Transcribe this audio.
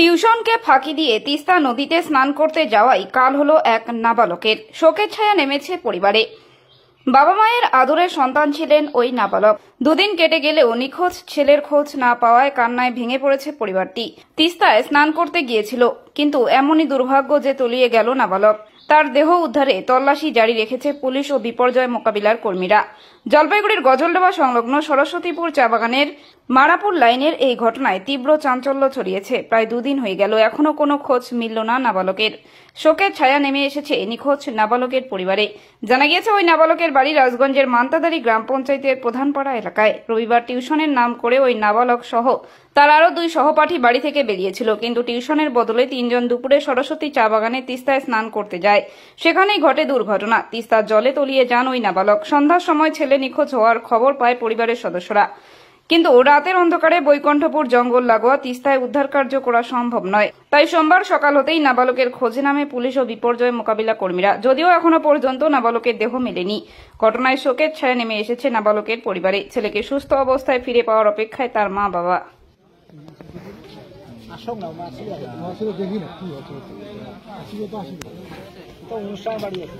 টিউশনকে ফাঁকি দিয়ে তিস্তা নদীতে স্নান করতে যাওয়াই কাল হলো এক নাবালকের। শোকের ছায়া নেমেছে পরিবারে। বাবা মায়ের আদরের সন্তান ছিলেন ওই নাবালক। দুদিন কেটে গেলেও নিখোঁজ ছেলের খোঁজ না পাওয়ায় কান্নায় ভেঙে পড়েছে পরিবারটি। তিস্তায় স্নান করতে গিয়েছিল, কিন্তু এমনই দুর্ভাগ্য যে তলিয়ে গেল নাবালক। তার দেহ উদ্ধারে তল্লাশি জারি রেখেছে পুলিশ ও বিপর্যয় মোকাবিলার কর্মীরা। জলপাইগুড়ির গজলডোবা সংলগ্ন সরস্বতীপুর চা বাগানের মারাপুর লাইনের এই ঘটনায় তীব্র চাঞ্চল্য ছড়িয়েছে। প্রায় দুদিন হয়ে গেল, এখনো কোনো খোঁজ মিলল না নাবালকের। শোকের ছায়া নেমে এসেছে নিখোঁজ নাবালকের পরিবারে। জানা গিয়েছে, ওই নাবালকের বাড়ি রাজগঞ্জের মান্তাদারি গ্রাম পঞ্চায়েতের প্রধানপাড়া এলাকায়। রবিবার টিউশনের নাম করে ওই নাবালক সহ তার আরও দুই সহপাঠী বাড়ি থেকে বেরিয়েছিল, কিন্তু টিউশনের বদলে তিনজন দুপুরে সরস্বতী চা বাগানে তিস্তায় স্নান করতে যায়। সেখানেই ঘটে দুর্ঘটনা। তিস্তার জলে তলিয়ে যান ওই নাবালক। সন্ধ্যার সময় ছেলে নিখোঁজ হওয়ার খবর পায় পরিবারের সদস্যরা, কিন্তু রাতের অন্ধকারে বৈকুণ্ঠপুর জঙ্গল লাগোয়া তিস্তায় উদ্ধার কার্য করা সম্ভব নয়। তাই সোমবার সকাল হতেই নাবালকের খোঁজে নামে পুলিশ ও বিপর্যয় মোকাবিলা কর্মীরা। যদিও এখনো পর্যন্ত নাবালকের দেহ মেলেনি। ঘটনায় শোকের ছায়া নেমে এসেছে নাবালকের পরিবারে। ছেলেকে সুস্থ অবস্থায় ফিরে পাওয়ার অপেক্ষায় তার মা বাবা। অনুষ্ঠান বাড়ি আছে।